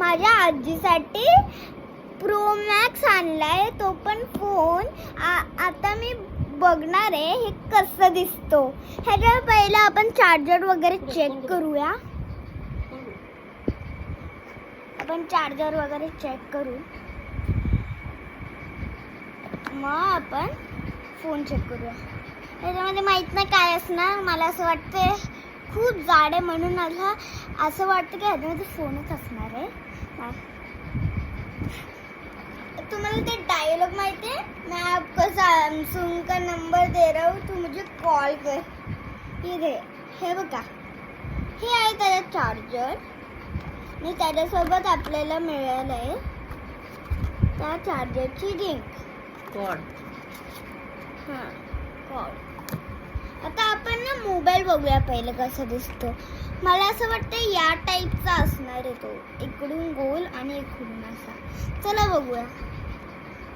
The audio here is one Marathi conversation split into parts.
माझ्या आजीसाठी प्रो मॅक्स आणलाय, तो पण फोन. आता मी बघणार आहे हे कसं दिसतो. ह्याच्या पहिलं आपण चार्जर वगैरे चेक करूया. आपण चार्जर वगैरे चेक करू, मग आपण फोन चेक करूया. ह्याच्यामध्ये माहित नाही काय असणार. मला असं वाटतंय खूप जाड आहे, म्हणून मला असं वाटतं की ह्याच्यामध्ये फोनच असणार आहे. तुम्हाला ते डायलॉग माहिती आहे, मैं आपको सैमसंग का नंबर दे रहा हूँ, तू मुझे कॉल कर. हे बघा, हे आहे त्याचा चार्जर आणि त्याच्यासोबत आपल्याला मिळालं आहे त्या चार्जरची लिंक, कॉड. हां कॉड. आता आपण ना मोबाईल बघूया पहिलं कसं दिसतो. मला असं वाटतं या टाईपचा असणार आहे तो, इकडून गोल आणि इकडून असा. चला बघूया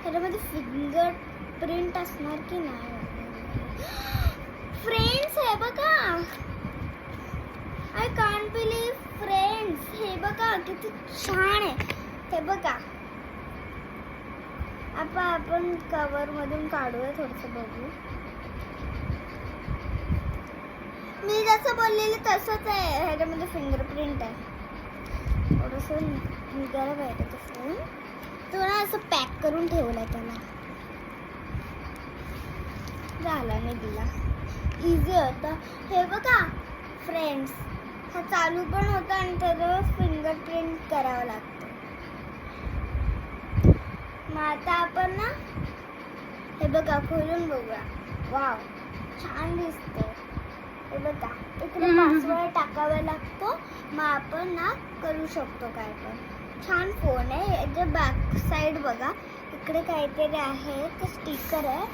त्याच्यामध्ये फिंगर प्रिंट असणार की नाही. फ्रेंड्स हे बघा, आय कांट बिलीव्ह फ्रेंड्स, हे बघा किती छान आहे. हे बघा, आपण कवर मधून काढूया, थोडंसं बघू. मी जसं बोललेली तसंच आहे, ह्याच्यामध्ये फिंगरप्रिंट आहे. थोडंसं निघायला पाहिजे तो फोन. तो ना असं पॅक करून ठेवलाय त्याला. झाला निघाला, इझी होता. हे बघा फ्रेंड्स, हा चालू पण होता आणि त्याच्यावर फिंगरप्रिंट करावं लागतं. मग आता आपण ना हे बघा खोलून बघूया. वाव, छान दिसतंय. हे बघा, इकडे पासवर्ड टाकावा लागतो, मग आपण ना करू शकतो काय पण. छान फोन आहे. याच्या बॅक साईड बघा, इकडे काहीतरी आहे, ते स्टिकर आहे.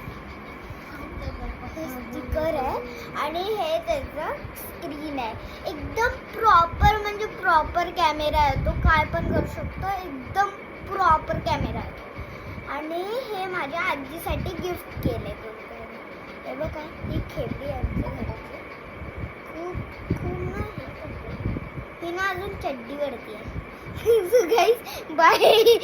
हे स्टिकर आहे आणि हे त्याचं स्क्रीन आहे. एकदम प्रॉपर, म्हणजे प्रॉपर कॅमेरा आहे तो. काय पण करू शकतो, एकदम प्रॉपर कॅमेरा आहे. आणि हे माझ्या आजीसाठी गिफ्ट केले. हे बघा, ही खेळली आमच्या घराची. खूप ना ही ना अजून चड्डी वरती आहे. So guys bye.